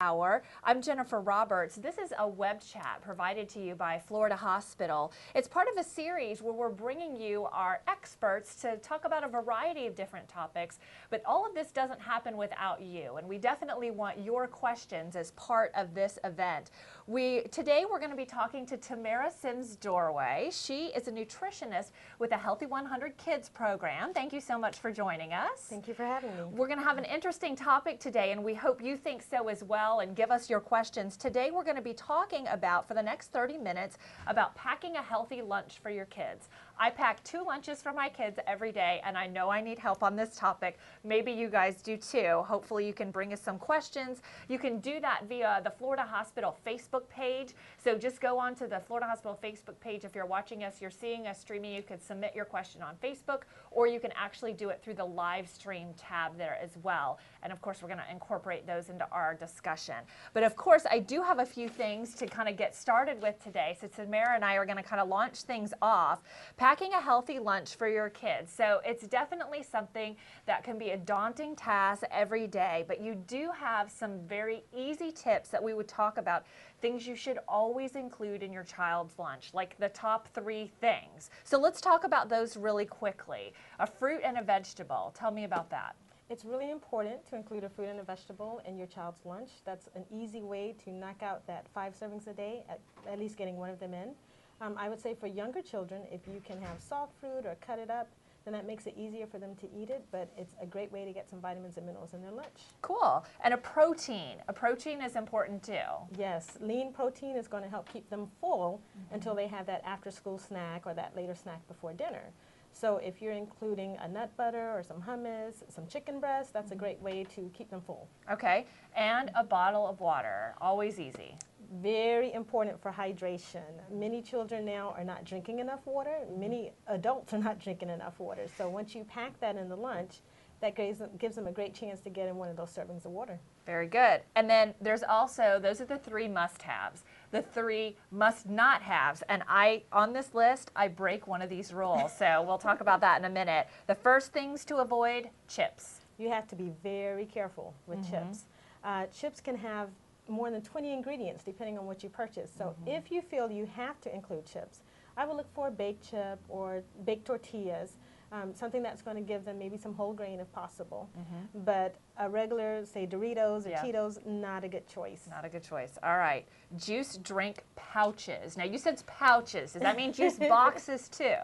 Hour. I'm Jennifer Roberts. This is a web chat provided to you by Florida Hospital. It's part of a series where we're bringing you our experts to talk about a variety of different topics, but all of this doesn't happen without you, and we definitely want your questions as part of this event. Today we're going to be talking to Tamara Sims-Dorway. She is a nutritionist with a Healthy 100 Kids program. Thank you so much for joining us. Thank you for having me. We're going to have an interesting topic today, and we hope you think so as well and give us your questions. Today we're going to be talking about, for the next 30 minutes, about packing a healthy lunch for your kids. I pack 2 lunches for my kids every day, and I know I need help on this topic. Maybe you guys do too. Hopefully you can bring us some questions. You can do that via the Florida Hospital Facebook page. So just go on to the Florida Hospital Facebook page. If you're watching us, you're seeing us streaming, you can submit your question on Facebook, or you can actually do it through the live stream tab there as well. And of course, we're going to incorporate those into our discussion. But of course, I do have a few things to kind of get started with today. So Tamara and I are going to kind of launch things off. Packing a healthy lunch for your kids. So it's definitely something that can be a daunting task every day, but you do have some very easy tips that we would talk about, things you should always include in your child's lunch, like the top 3 things. So let's talk about those really quickly. A fruit and a vegetable. Tell me about that. It's really important to include a fruit and a vegetable in your child's lunch. That's an easy way to knock out that 5 servings a day, at least getting one of them in. I would say for younger children, if you can have soft fruit or cut it up, then that makes it easier for them to eat it, but it's a great way to get some vitamins and minerals in their lunch. Cool. And a protein. A protein is important too. Yes, lean protein is going to help keep them full until they have that after-school snack or that later snack before dinner. So if you're including a nut butter or some hummus, some chicken breast, that's a great way to keep them full. Okay. And a bottle of water. Always easy. Very important for hydration. Many children now are not drinking enough water. Many adults are not drinking enough water. So once you pack that in the lunch, that gives them a great chance to get in one of those servings of water. Very good. And then there's also, those are the 3 must-haves, the 3 must-not-haves. And on this list, I break one of these rules. So we'll talk about that in a minute. The first things to avoid, chips. You have to be very careful with chips. Chips can have more than 20 ingredients depending on what you purchase. So if you feel you have to include chips, I would look for a baked chip or baked tortillas, something that's going to give them maybe some whole grain if possible. But a regular, say Doritos or Cheetos, not a good choice. Not a good choice. All right. Juice drink pouches. Now you said pouches. Does that mean juice boxes too?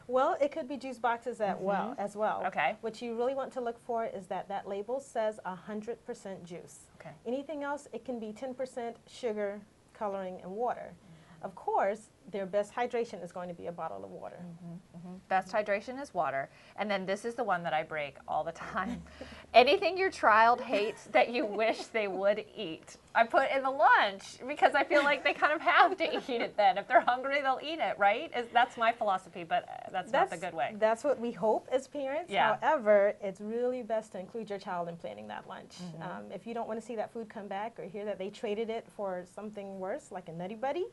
Well, it could be juice boxes as well. Okay. What you really want to look for is that label says 100% juice. Okay. Anything else, it can be 10% sugar, coloring, and water. Of course, their best hydration is going to be a bottle of water. Best hydration is water. And then this is the one that I break all the time. Anything your child hates that you wish they would eat. I put in the lunch because I feel like they kind of have to eat it then. If they're hungry, they'll eat it, right? That's my philosophy, but that's not the good way. That's what we hope as parents. Yeah. However, it's really best to include your child in planning that lunch. If you don't want to see that food come back or hear that they traded it for something worse, like a Nutty Buddy,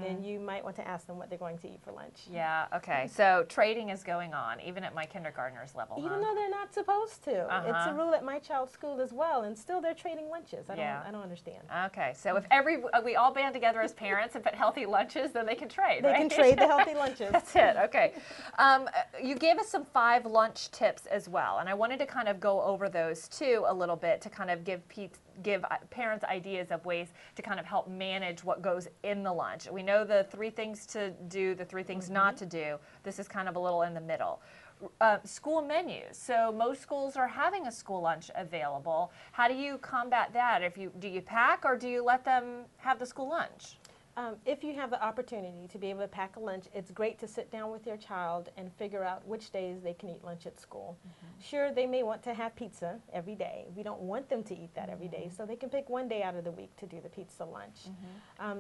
then you might want to ask them what they're going to eat for lunch. Yeah, okay. So trading is going on, even at my kindergartner's level, Even though they're not supposed to. It's a rule at my child's school as well, and still they're trading lunches. I don't understand. Okay, so if we all band together as parents and put healthy lunches, then they can trade, They right? can trade the healthy lunches. That's it, okay. You gave us some 5 lunch tips as well, and I wanted to kind of go over those too a little bit to kind of give parents ideas of ways to kind of help manage what goes in the lunch. We know the 3 things to do, the 3 things not to do. This is kind of a little in the middle. School menus. So most schools are having a school lunch available. How do you combat that? Do you pack or do you let them have the school lunch? If you have the opportunity to be able to pack a lunch, it's great to sit down with your child and figure out which days they can eat lunch at school. Sure, they may want to have pizza every day. We don't want them to eat that every day, so they can pick one day out of the week to do the pizza lunch.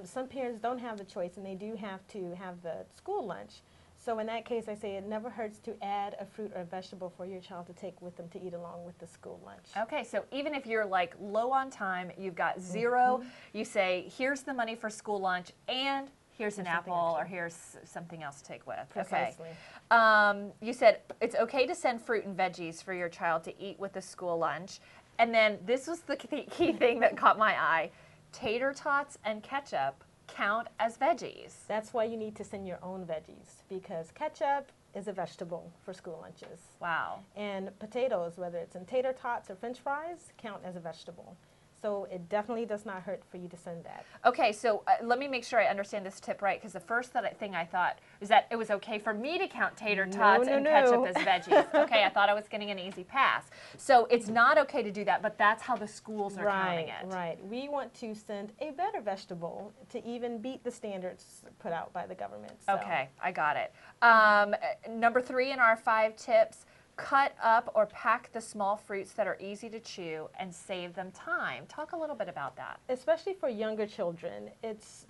Some parents don't have the choice, and they do have to have the school lunch. So in that case, I say it never hurts to add a fruit or a vegetable for your child to take with them to eat along with the school lunch. Okay, so even if you're like low on time, you've got 0, you say, here's the money for school lunch and Here's an something apple, or extra. here's something else to take with. Precisely. Okay. You said it's okay to send fruit and veggies for your child to eat with the school lunch. And then this was the key thing that caught my eye. Tater tots and ketchup count as veggies. That's why you need to send your own veggies, because ketchup is a vegetable for school lunches. Wow. And potatoes, whether it's in tater tots or french fries, count as a vegetable. So it definitely does not hurt for you to send that. Okay, so let me make sure I understand this tip right, because the first thing I thought is that it was okay for me to count tater tots and ketchup as veggies. Okay, I thought I was getting an easy pass. So it's not okay to do that, but that's how the schools are counting it. Right. We want to send a better vegetable to even beat the standards put out by the government. So. Okay, I got it. Number 3 in our 5 tips. Cut up or pack the small fruits that are easy to chew and save them time. Talk a little bit about that. Especially for younger children,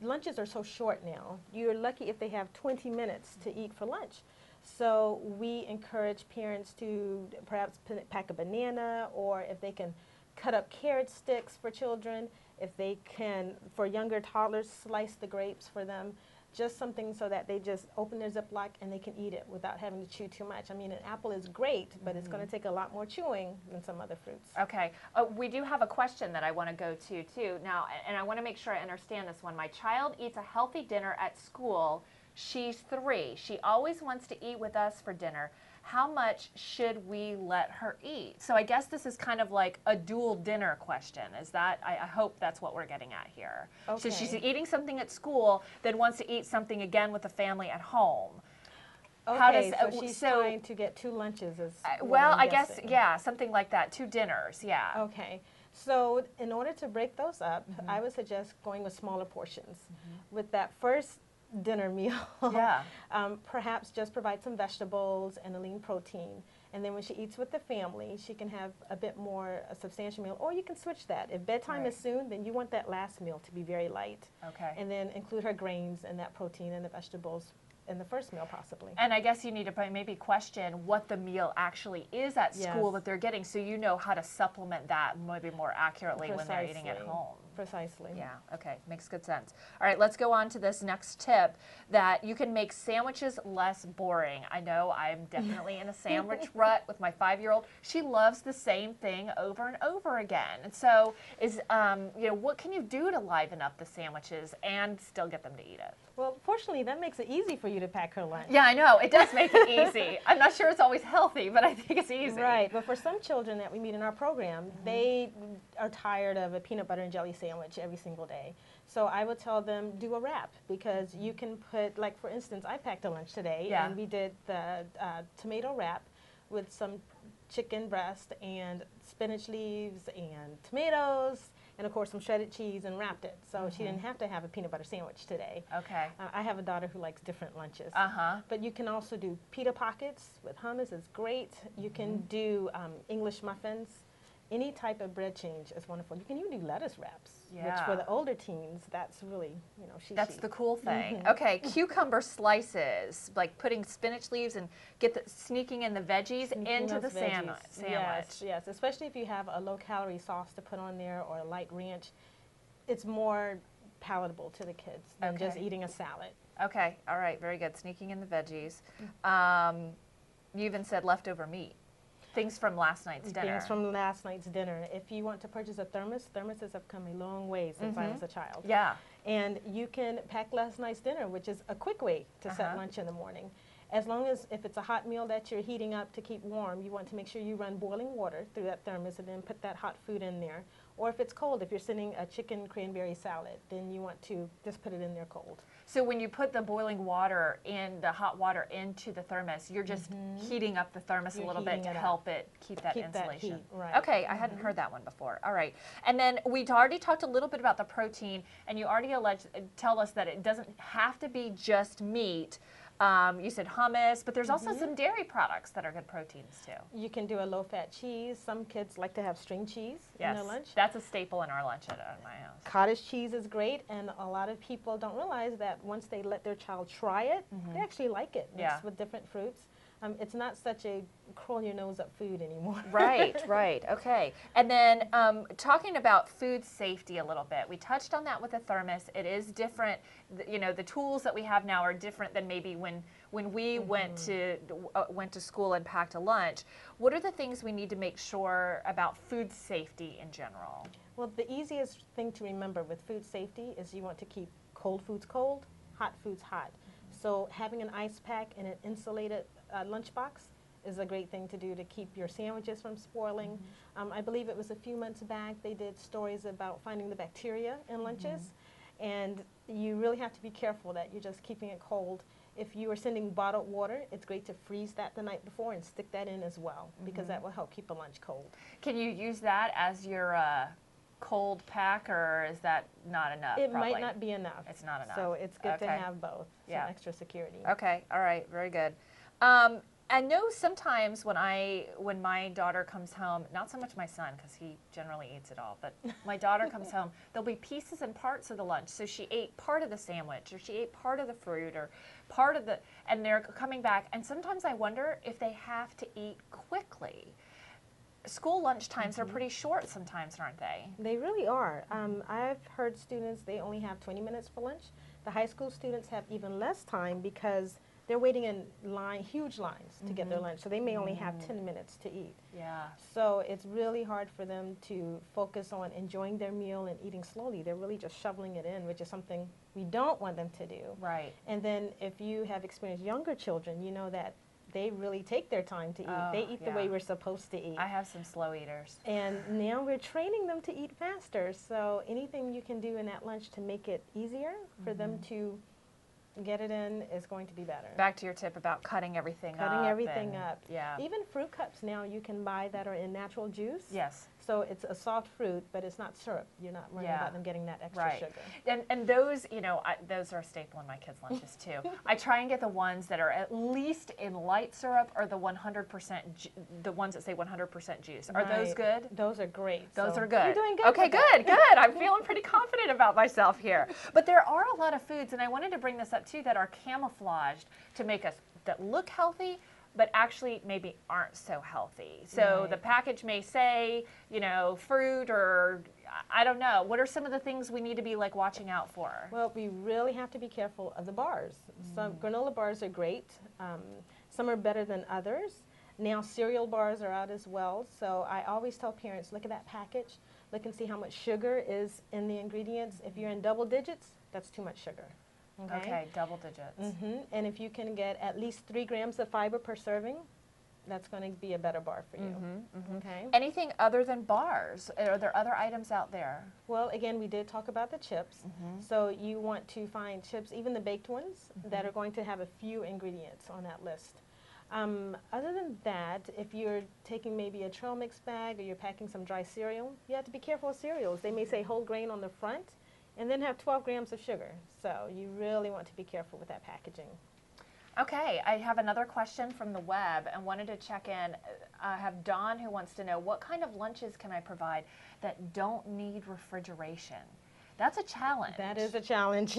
lunches are so short now. You're lucky if they have 20 minutes to eat for lunch. So we encourage parents to perhaps pack a banana, or if they can cut up carrot sticks for children, if they can, for younger toddlers, slice the grapes for them. Just something so that they just open their Ziploc and they can eat it without having to chew too much. I mean, an apple is great, but it's going to take a lot more chewing than some other fruits. Okay. We do have a question that I want to go to, too. Now, and I want to make sure I understand this one. My child eats a healthy dinner at school. She's 3. She always wants to eat with us for dinner. How much should we let her eat? So I guess this is kind of like a dual dinner question. Is that, I hope that's what we're getting at here. Okay. So she's eating something at school, then wants to eat something again with the family at home. Okay, so she's trying to get 2 lunches. Well, I guess, yeah, something like that. 2 dinners, yeah. Okay. So in order to break those up, I would suggest going with smaller portions. With that first dinner meal, yeah. Perhaps just provide some vegetables and a lean protein. And then when she eats with the family, she can have a bit more, a substantial meal, or you can switch that. If bedtime is soon, then you want that last meal to be very light. Okay. And then include her grains and that protein and the vegetables in the first meal possibly. And I guess you need to maybe question what the meal actually is at school that they're getting, so you know how to supplement that maybe more accurately when they're eating at home. Precisely. Yeah, okay, makes good sense. All right, let's go on to this next tip, that you can make sandwiches less boring. I know I'm definitely in a sandwich rut with my 5-year-old. She loves the same thing over and over again. And so what can you do to liven up the sandwiches and still get them to eat it? Well, fortunately, that makes it easy for you to pack her lunch. Yeah, I know. It does make it easy. I'm not sure it's always healthy, but I think it's easy. Right, but for some children that we meet in our program, they are tired of a peanut butter and jelly sandwich every single day. So I would tell them, do a wrap, because you can put, like for instance, I packed a lunch today, and we did the tomato wrap with some chicken breast and spinach leaves and tomatoes, and of course some shredded cheese, and wrapped it. So she didn't have to have a peanut butter sandwich today. Okay. I have a daughter who likes different lunches. But you can also do pita pockets with hummus. It's great. You can do English muffins. Any type of bread change is wonderful. You can even do lettuce wraps, which for the older teens, that's really, that's the cool thing. Okay, cucumber slices, like putting spinach leaves and sneaking in the veggies into the sandwich. Yes, especially if you have a low-calorie sauce to put on there or a light ranch. It's more palatable to the kids than just eating a salad. Okay, all right, very good. Sneaking in the veggies. You even said leftover meat. Things from last night's dinner. Things from last night's dinner. If you want to purchase a thermos, thermoses have come a long way since I was a child. Yeah. And you can pack last night's dinner, which is a quick way to set lunch in the morning. As long as, if it's a hot meal that you're heating up to keep warm, you want to make sure you run boiling water through that thermos and then put that hot food in there. Or if it's cold, if you're sending a chicken cranberry salad, then you want to just put it in there cold. So when you put the boiling water in, the hot water into the thermos, you're just heating up the thermos a little bit to help it keep that insulation. That heat, right. Okay, I hadn't heard that one before. All right. And then we'd already talked a little bit about the protein, and you already tell us that it doesn't have to be just meat. You said hummus, but there's also some dairy products that are good proteins too. You can do a low-fat cheese. Some kids like to have string cheese in their lunch. That's a staple in our lunch at my house. Cottage cheese is great, and a lot of people don't realize that once they let their child try it, they actually like it mixed with different fruits. It's not such a curl your nose up food anymore. Right, right. Okay. And then talking about food safety a little bit, we touched on that with the thermos. It is different. You know, the tools that we have now are different than maybe when we went to school and packed a lunch. What are the things we need to make sure about food safety in general? Well, the easiest thing to remember with food safety is you want to keep cold foods cold, hot foods hot. So having an ice pack in an insulated lunchbox is a great thing to do to keep your sandwiches from spoiling. I believe it was a few months back they did stories about finding the bacteria in lunches, and you really have to be careful that you're just keeping it cold. If you are sending bottled water, it's great to freeze that the night before and stick that in as well, because that will help keep a lunch cold. Can you use that as your cold pack, or is that not enough? It might not be enough. It's not enough. So it's good to Okay. have both, some Yeah. extra security. Okay, all right, very good. I know sometimes when my daughter comes home, not so much my son because he generally eats it all, but my daughter comes home, there'll be pieces and parts of the lunch. So she ate part of the sandwich, or she ate part of the fruit, or part of and they're coming back. And sometimes I wonder if they have to eat quickly. School lunch times are pretty short sometimes, aren't they? They really are. I've heard students, they only have 20 minutes for lunch. The high school students have even less time because they're waiting in huge lines to get their lunch. So they may only have 10 minutes to eat. Yeah. So it's really hard for them to focus on enjoying their meal and eating slowly. They're really just shoveling it in, which is something we don't want them to do. Right. And then if you have experienced younger children, you know that they really take their time to eat. Oh, They eat the yeah. way we're supposed to eat. I have some slow eaters. And now we're training them to eat faster. So anything you can do in that lunch to make it easier for them to get it in is going to be better. Back to your tip about cutting everything up. Cutting everything up. Yeah. Even fruit cups now you can buy that are in natural juice. Yes. So it's a soft fruit, but it's not syrup. You're not worrying Yeah. about them getting that extra Right. sugar. And those, you know, those are a staple in my kids' lunches too. I try and get the ones that are at least in light syrup, or the 100%, the ones that say 100% juice. Are those Right. good? Those are great. Those So are good. You're doing good. Okay, with that. good, good. I'm feeling pretty confident about myself here. But there are a lot of foods, and I wanted to bring this up too, that are camouflaged to make us that look healthy, but actually maybe aren't so healthy. So Right. the package may say, you know, fruit, or I don't know. What are some of the things we need to be like watching out for? Well, we really have to be careful of the bars. Some granola bars are great. Some are better than others. Now cereal bars are out as well. So I always tell parents, look at that package. Look and see how much sugar is in the ingredients. If you're in double digits, that's too much sugar. Okay, double digits. And if you can get at least 3 grams of fiber per serving, that's going to be a better bar for you. Okay. Anything other than bars? Are there other items out there? Well, again, we did talk about the chips. So you want to find chips, even the baked ones, that are going to have a few ingredients on that list. Other than that, if you're taking maybe a trail mix bag, or you're packing some dry cereal, you have to be careful of cereals. They may say whole grain on the front and then have 12 grams of sugar. So you really want to be careful with that packaging. Okay, I have another question from the web and wanted to check in. I have Dawn who wants to know, what kind of lunches can I provide that don't need refrigeration? That's a challenge. That is a challenge.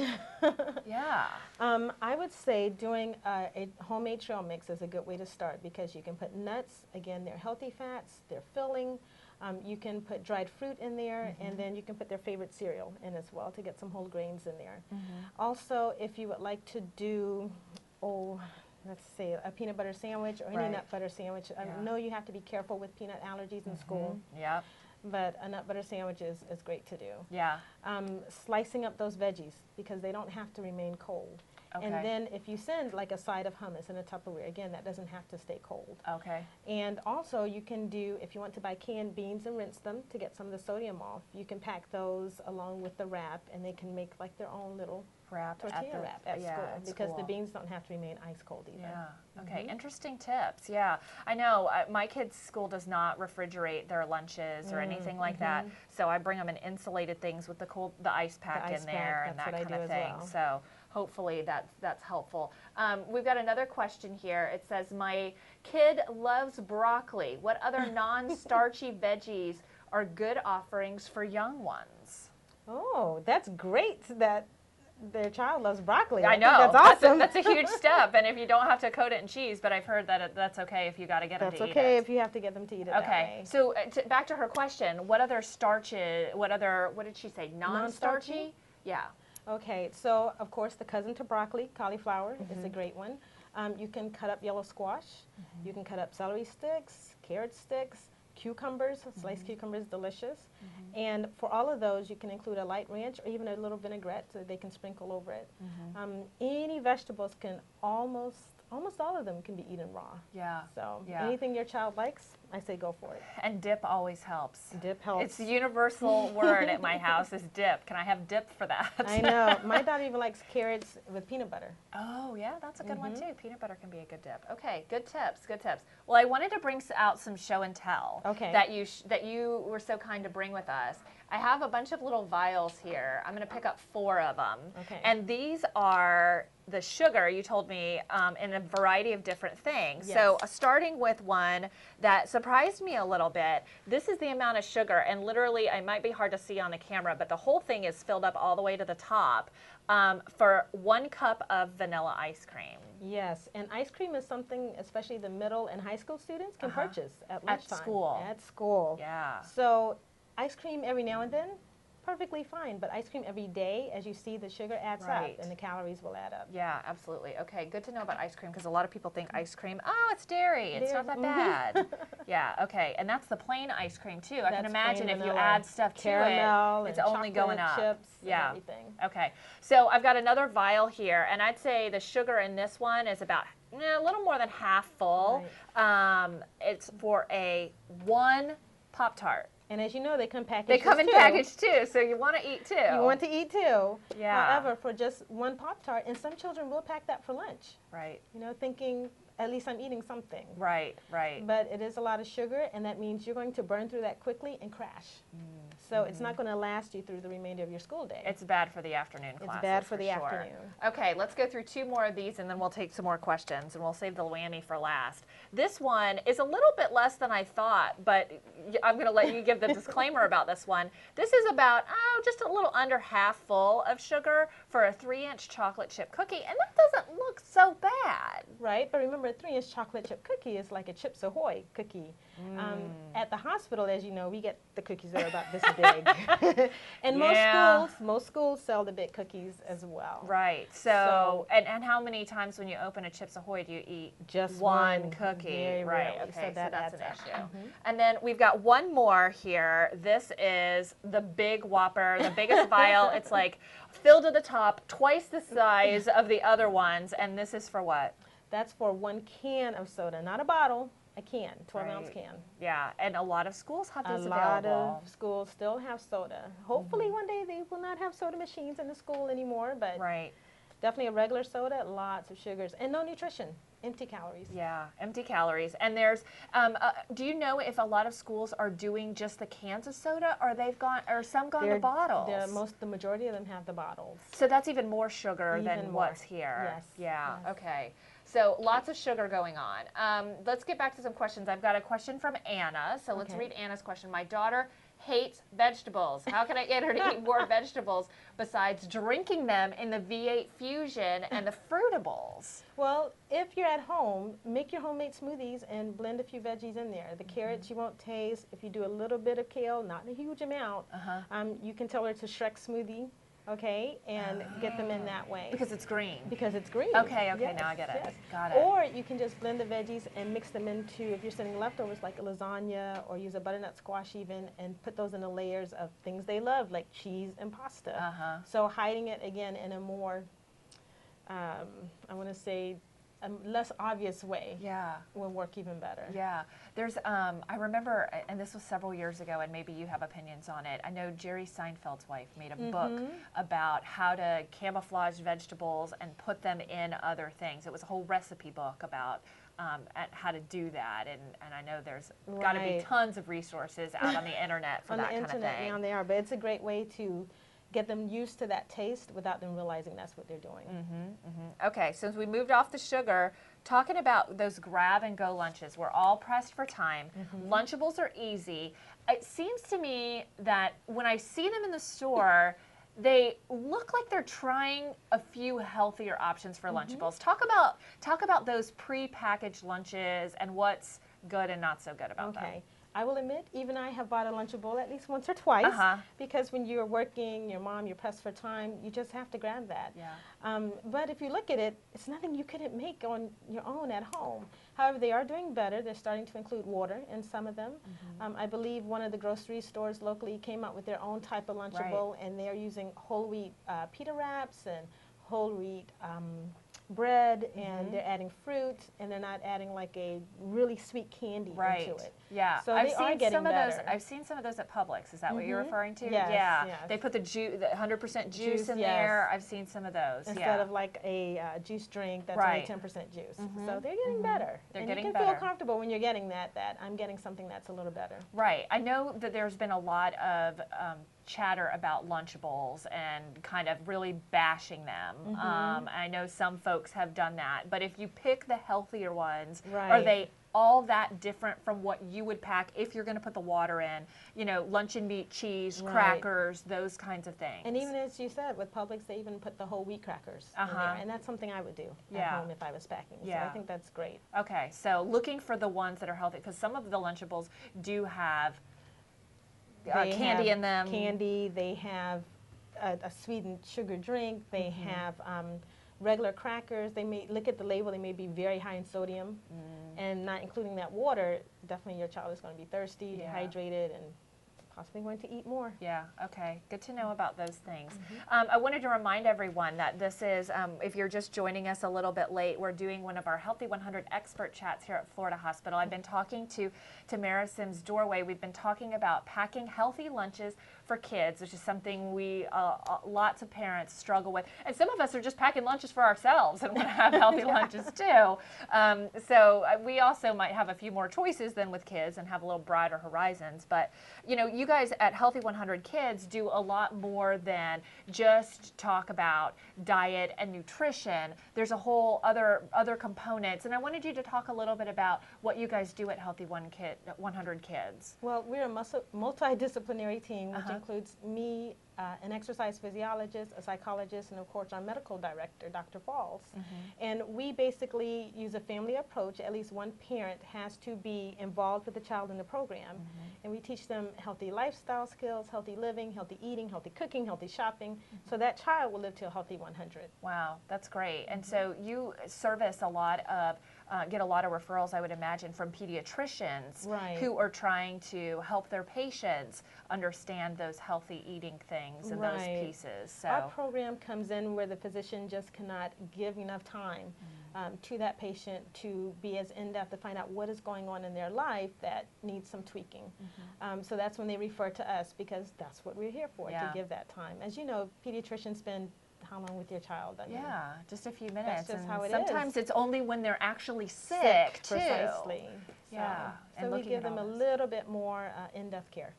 Yeah. I would say doing a homemade trail mix is a good way to start, because you can put nuts. Again, they're healthy fats, they're filling. You can put dried fruit in there, and then you can put their favorite cereal in as well to get some whole grains in there. Also, if you would like to do, let's say a peanut butter sandwich or any Right. nut butter sandwich. I know you have to be careful with peanut allergies in school, Yep. but a nut butter sandwich is great to do. Yeah. Slicing up those veggies, because they don't have to remain cold. Okay. And then if you send like a side of hummus in a Tupperware, again, that doesn't have to stay cold. Okay. And also you can do, if you want to buy canned beans and rinse them to get some of the sodium off, you can pack those along with the wrap, and they can make like their own little Wrap tortilla wrap at school, at because the school. beans don't have to remain ice cold either. Yeah. Okay. Interesting tips. Yeah. I know my kids' school does not refrigerate their lunches or anything like that. So I bring them in insulated things with the ice pack ice in there pack, and that's that what I kind do of as thing. well. So hopefully that's helpful. We've got another question here. It says, my kid loves broccoli. What other non-starchy veggies are good offerings for young ones? Oh, that's great that their child loves broccoli. I think know. that's awesome. That's a huge step. And if you don't have to coat it in cheese, but I've heard that that's okay if you got to get them to eat it. That's okay if you have to get them to eat it that way. So back to her question, what other starches, what did she say, non-starchy? Yeah. Okay, so of course the cousin to broccoli, cauliflower, is a great one. You can cut up yellow squash. You can cut up celery sticks, carrot sticks, cucumbers. Sliced cucumbers, delicious. And for all of those, you can include a light ranch or even a little vinaigrette so they can sprinkle over it. Any vegetables can almost all of them can be eaten raw. Yeah. So anything your child likes, I say go for it. And dip always helps. Dip helps. It's the universal word at my house is dip. Can I have dip for that? I know. My daughter even likes carrots with peanut butter. Oh, yeah, that's a good one too. Peanut butter can be a good dip. Okay, good tips, good tips. Well, I wanted to bring out some show and tell that you were so kind to bring with us. I have a bunch of little vials here. I'm going to pick up 4 of them. Okay. And these are the sugar, you told me, in a variety of different things. Yes. So starting with one that surprised me a little bit, this is the amount of sugar, and literally, it might be hard to see on the camera, but the whole thing is filled up all the way to the top for 1 cup of vanilla ice cream. Yes, and ice cream is something, especially the middle and high school students can purchase at lunchtime. At school. At school. Yeah. So ice cream every now and then, perfectly fine, but ice cream every day, as you see, the sugar adds up and the calories will add up. Yeah, absolutely. Okay, good to know about ice cream because a lot of people think ice cream, oh, it's dairy. It's not that bad. Yeah, okay, and that's the plain ice cream too. I can imagine if you add stuff to it, it's only going up. Chips and everything. Okay, so I've got another vial here, and I'd say the sugar in this one is about a little more than half full. Right. It's for a 1 Pop-Tart. And as you know, they come packaged. They come in packaged too, so you want to eat too. You want to eat too. Yeah. However, for just 1 Pop-Tart, and some children will pack that for lunch. Right. You know, thinking, at least I'm eating something. Right, right. But it is a lot of sugar, and that means you're going to burn through that quickly and crash. So it's not going to last you through the remainder of your school day. It's bad for the afternoon classes. It's bad for the afternoon. Okay, let's go through 2 more of these, and then we'll take some more questions, and we'll save the whammy for last. This one is a little bit less than I thought, but I'm going to let you give the disclaimer about this one. This is about, just a little under half full of sugar for a 3-inch chocolate chip cookie, and that doesn't look so bad. Right, but remember, a 3-inch chocolate chip cookie is like a Chips Ahoy cookie. At the hospital, as you know, we get the cookies that are about this big. And most schools sell the big cookies as well. Right. So and how many times when you open a Chips Ahoy do you eat just one cookie? Very right. rarely. Okay. So that's an issue. Mm-hmm. And then we've got one more here. This is the big Whopper, the biggest vial. It's like filled to the top, twice the size of the other ones. And this is for what? That's for 1 can of soda, not a bottle. A can, 12-ounce can. Yeah, and a lot of schools have those available. A lot of schools still have soda. Hopefully one day they will not have soda machines in the school anymore, but definitely a regular soda, lots of sugars, and no nutrition, empty calories. Yeah, empty calories. And there's, do you know if a lot of schools are doing just the cans of soda, or some gone to bottles? The majority of them have the bottles. So that's even more sugar than what's here. Yes. Yeah, yes. Okay. So lots of sugar going on. Let's get back to some questions. I've got a question from Anna. So let's read Anna's question. My daughter hates vegetables. How can I get her to eat more vegetables besides drinking them in the V8 Fusion and the Fruitables? Well, if you're at home, make your homemade smoothies and blend a few veggies in there. The carrots you won't taste. If you do a little bit of kale, not a huge amount, you can tell her to Shrek smoothie. Okay, and get them in that way. Because it's green. Because it's green. Okay, yes, now I get it. Yes. Got it. Or you can just blend the veggies and mix them into, if you're sending leftovers like a lasagna, or use a butternut squash even, and put those in the layers of things they love, like cheese and pasta. So hiding it, again, in a more, I want to say, a less obvious way will work even better. Yeah. There's, I remember, and this was several years ago, and maybe you have opinions on it. I know Jerry Seinfeld's wife made a book about how to camouflage vegetables and put them in other things. It was a whole recipe book about how to do that, and I know there's got to be tons of resources out on the internet for that kind of thing. On the internet now they are, but it's a great way to get them used to that taste without them realizing that's what they're doing. Okay, so as we moved off the sugar, talking about those grab-and-go lunches, we're all pressed for time. Lunchables are easy. It seems to me that when I see them in the store, they look like they're trying a few healthier options for Lunchables. Talk about those pre-packaged lunches and what's good and not so good about them. Okay. I will admit, even I have bought a Lunchable at least once or twice, because when you're working, your mom, you're pressed for time, you just have to grab that. Yeah. But if you look at it, it's nothing you couldn't make on your own at home. However, they are doing better. They're starting to include water in some of them. I believe one of the grocery stores locally came out with their own type of Lunchable, and they're using whole wheat pita wraps and whole wheat bread, and they're adding fruit, and they're not adding like a really sweet candy into it. Yeah, so they are getting better. I've seen some of those at Publix. Is that what you're referring to? Yes, yeah. yes. They put the 100% juice in there. I've seen some of those. Instead of like a juice drink that's only 10% juice. So they're getting better. They're getting better. You can feel comfortable when you're getting that I'm getting something that's a little better. Right. I know that there's been a lot of chatter about Lunchables and kind of really bashing them. I know some folks have done that, but if you pick the healthier ones, are they all that different from what you would pack if you're going to put the water in? You know, luncheon meat, cheese, crackers, those kinds of things. And even as you said, with Publix, they even put the whole wheat crackers in there, and that's something I would do at home if I was packing. So I think that's great. Okay, so looking for the ones that are healthy, because some of the Lunchables do have candy in them. Candy, they have a sweetened sugar drink, they have regular crackers. They may look at the label, they may be very high in sodium, and not including that water, definitely your child is going to be thirsty, dehydrated, and possibly going to eat more. Yeah, okay. Good to know about those things. I wanted to remind everyone that this is, if you're just joining us a little bit late, we're doing one of our Healthy 100 expert chats here at Florida Hospital. I've been talking to Tamara Sims-Dorway. We've been talking about packing healthy lunches for kids, which is something we, lots of parents struggle with. And some of us are just packing lunches for ourselves and want to have healthy lunches too. So we also might have a few more choices than with kids and have a little broader horizons. But, you know, you guys at Healthy 100 Kids do a lot more than just talk about diet and nutrition. There's a whole other components. And I wanted you to talk a little bit about what you guys do at Healthy 100 Kids. Well, we're a multidisciplinary team, which includes me, an exercise physiologist, a psychologist, and of course our medical director, Dr. Falls. And we basically use a family approach. At least one parent has to be involved with the child in the program. And we teach them healthy lifestyle skills, healthy living, healthy eating, healthy cooking, healthy shopping, so that child will live to a healthy 100. Wow, that's great. And so you service a lot of, get a lot of referrals, I would imagine, from pediatricians who are trying to help their patients understand those healthy eating things and those pieces. So our program comes in where the physician just cannot give enough time to that patient to be as in-depth to find out what is going on in their life that needs some tweaking. So that's when they refer to us, because that's what we're here for, to give that time. As you know, pediatricians spend how long with your child? I mean, just a few minutes. That's just and how it sometimes is. it's only when they're actually sick too. Precisely. Yeah. So we give them a little bit more in-depth care.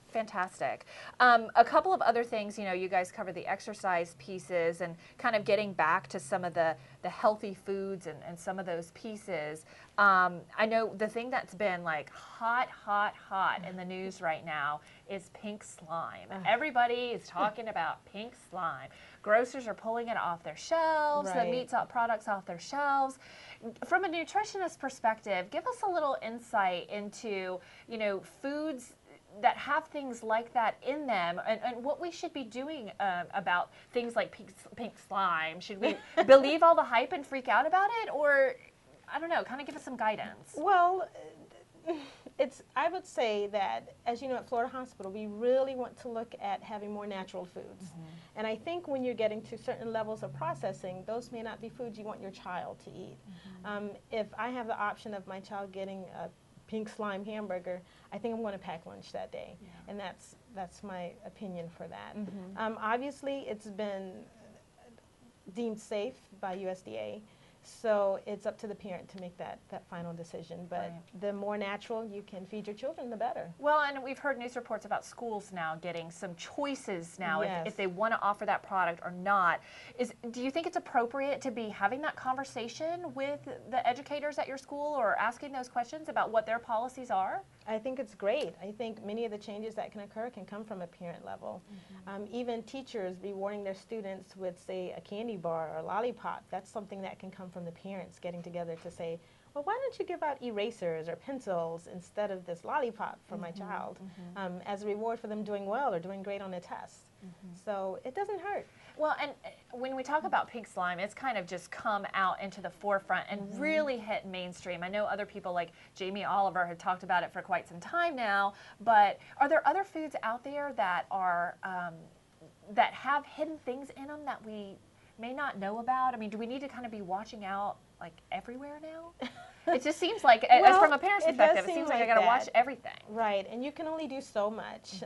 Fantastic. A couple of other things, you know, you guys cover the exercise pieces and kind of getting back to some of the healthy foods and some of those pieces. I know the thing that's been like hot in the news right now is pink slime. Everybody is talking about pink slime. Grocers are pulling it off their shelves, the meat products off their shelves. From a nutritionist perspective, give us a little insight into, you know, foods that have things like that in them, and what we should be doing about things like pink slime. Should we believe all the hype and freak out about it, or, I don't know, kind of give us some guidance? Well, I would say that, as you know, at Florida Hospital, we really want to look at having more natural foods. And I think when you're getting to certain levels of processing, those may not be foods you want your child to eat. If I have the option of my child getting a pink slime hamburger, I think I'm going to pack lunch that day. And that's my opinion for that. Obviously, it's been deemed safe by USDA. So it's up to the parent to make that final decision. But the more natural you can feed your children, the better. Well, and we've heard news reports about schools now getting some choices now if they want to offer that product or not. Do you think it's appropriate to be having that conversation with the educators at your school or asking those questions about what their policies are? I think it's great. I think many of the changes that can occur can come from a parent level. Even teachers rewarding their students with, say, a candy bar or a lollipop, that's something that can come from the parents getting together to say, well, why don't you give out erasers or pencils instead of this lollipop for my child as a reward for them doing well or doing great on a test. So it doesn't hurt. Well, and when we talk about pink slime, it's kind of just come out into the forefront and really hit mainstream. I know other people like Jamie Oliver had talked about it for quite some time now, but are there other foods out there that are that have hidden things in them that we may not know about? I mean, do we need to kind of be watching out like everywhere now? It just seems like, as from a parent's perspective, it seems like I got to watch everything. Right, and you can only do so much.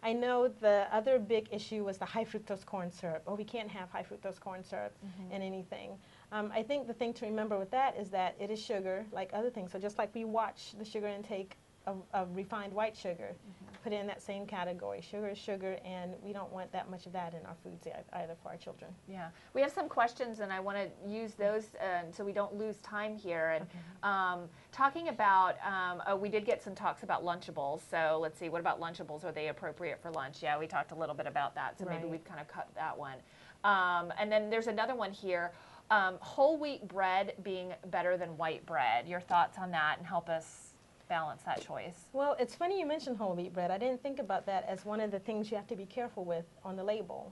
I know the other big issue was the high fructose corn syrup. Oh, we can't have high fructose corn syrup in anything. I think the thing to remember with that is that it is sugar like other things. So just like we watch the sugar intake of refined white sugar, put it in that same category. Sugar is sugar, and we don't want that much of that in our foods either for our children. Yeah, we have some questions, and I want to use those so we don't lose time here. And talking about, we did get some talks about Lunchables. So let's see, what about Lunchables? Are they appropriate for lunch? Yeah, we talked a little bit about that, so maybe we've kind of cut that one. And then there's another one here. Whole wheat bread being better than white bread. Your thoughts on that, and help us balance that choice. Well, it's funny you mentioned whole wheat bread. I didn't think about that as one of the things you have to be careful with on the label.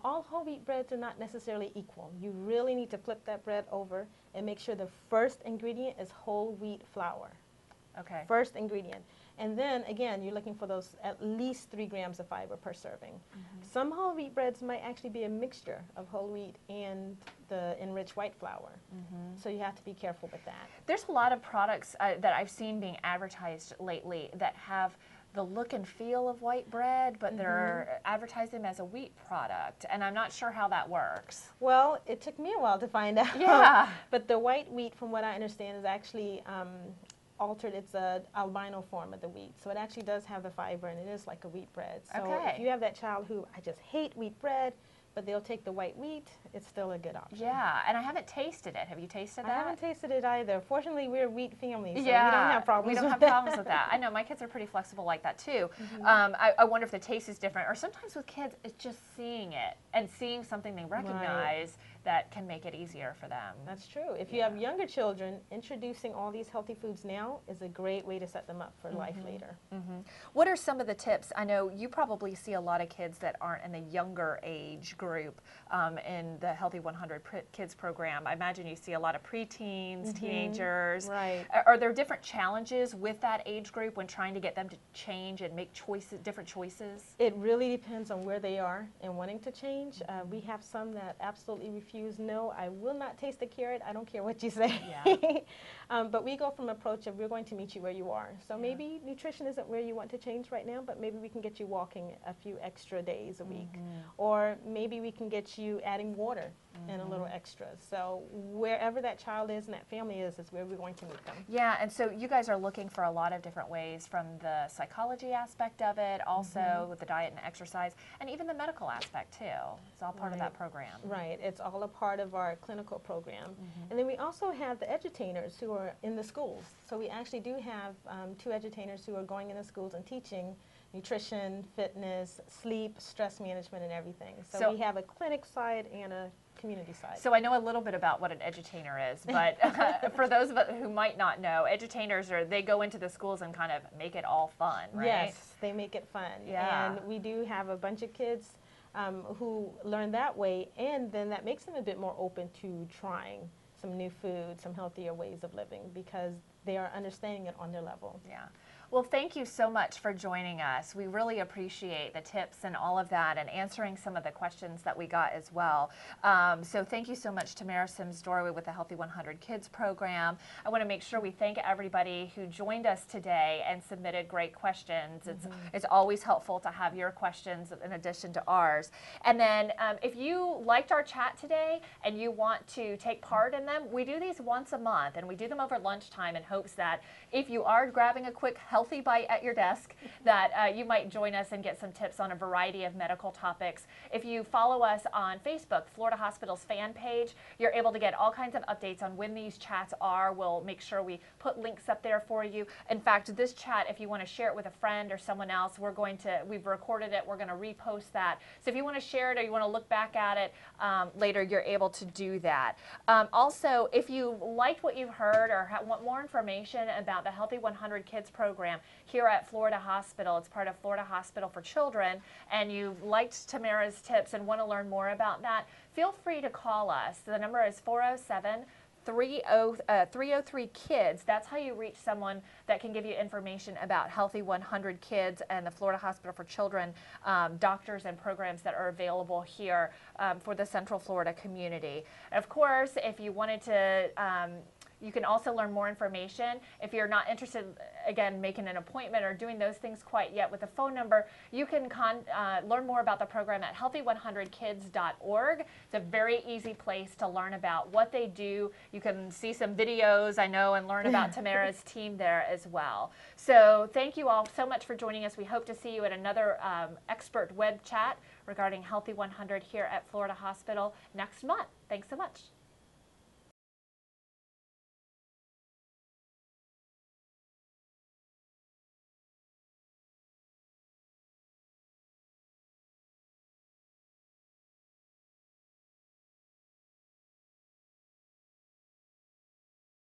All whole wheat breads are not necessarily equal. You really need to flip that bread over and make sure the first ingredient is whole wheat flour. Okay. First ingredient. And then, again, you're looking for those at least 3 grams of fiber per serving. Some whole wheat breads might actually be a mixture of whole wheat and the enriched white flour. So you have to be careful with that. There's a lot of products that I've seen being advertised lately that have the look and feel of white bread, but they're advertising them as a wheat product, and I'm not sure how that works. Well, it took me a while to find out. Yeah. But the white wheat, from what I understand, is actually altered. It's an albino form of the wheat, so it actually does have the fiber, and it is like a wheat bread. So if you have that child who, I just hate wheat bread, but they'll take the white wheat, it's still a good option. Yeah, and I haven't tasted it. Have you tasted that? I haven't tasted it either. Fortunately, we're a wheat family, so we don't have problems with that. I know, my kids are pretty flexible like that too. I wonder if the taste is different, or sometimes with kids, it's just seeing it and seeing something they recognize that can make it easier for them. That's true. If you have younger children, introducing all these healthy foods now is a great way to set them up for life later. What are some of the tips? I know you probably see a lot of kids that aren't in the younger age group in the Healthy 100 Kids program. I imagine you see a lot of preteens, teenagers. Right. Are there different challenges with that age group when trying to get them to change and make choices, different choices? It really depends on where they are and wanting to change. We have some that absolutely refuse. No, I will not taste the carrot. I don't care what you say. But we go from an approach of we're going to meet you where you are. So maybe nutrition isn't where you want to change right now, but maybe we can get you walking a few extra days a week. Or maybe we can get you adding water and a little extra. So wherever that child is and that family is where we're going to meet them. Yeah, and so you guys are looking for a lot of different ways, from the psychology aspect of it, also with the diet and exercise, and even the medical aspect too. It's all part of that program. Right, it's all a part of our clinical program. And then we also have the edutainers who are in the schools. So we actually do have 2 edutainers who are going in the schools and teaching nutrition, fitness, sleep, stress management, and everything. So we have a clinic side and a community side. So I know a little bit about what an edutainer is, but for those of us who might not know, edutainers they go into the schools and kind of make it all fun, right? Yes, they make it fun. And we do have a bunch of kids who learn that way, and then that makes them a bit more open to trying some new food, some healthier ways of living, because they are understanding it on their level. Yeah. Well, thank you so much for joining us. We really appreciate the tips and all of that, and answering some of the questions that we got as well. So thank you so much, Tamara Sims-Dorway with the Healthy 100 Kids program. I want to make sure we thank everybody who joined us today and submitted great questions. It's always helpful to have your questions in addition to ours. And then if you liked our chat today and you want to take part in them, we do these once a month, and we do them over lunchtime in hopes that if you are grabbing a quick healthy healthy bite at your desk, that you might join us and get some tips on a variety of medical topics. If you follow us on Facebook, Florida Hospital's fan page, you're able to get all kinds of updates on when these chats are. We'll make sure we put links up there for you. In fact, this chat, if you want to share it with a friend or someone else, we've recorded it, we're going to repost that. So if you want to share it or you want to look back at it later, you're able to do that. Also, if you liked what you've heard or want more information about the Healthy 100 Kids program here at Florida Hospital, it's part of Florida Hospital for Children, and you liked Tamara's tips and want to learn more about that, feel free to call us. The number is 407-303-KIDS. That's how you reach someone that can give you information about Healthy 100 Kids and the Florida Hospital for Children doctors and programs that are available here for the Central Florida community. Of course, if you wanted to you can also learn more information. If you're not interested, again, making an appointment or doing those things quite yet with a phone number, you can learn more about the program at healthy100kids.org. It's a very easy place to learn about what they do. You can see some videos, I know, and learn about Tamara's team there as well. So thank you all so much for joining us. We hope to see you at another expert web chat regarding Healthy 100 here at Florida Hospital next month. Thanks so much.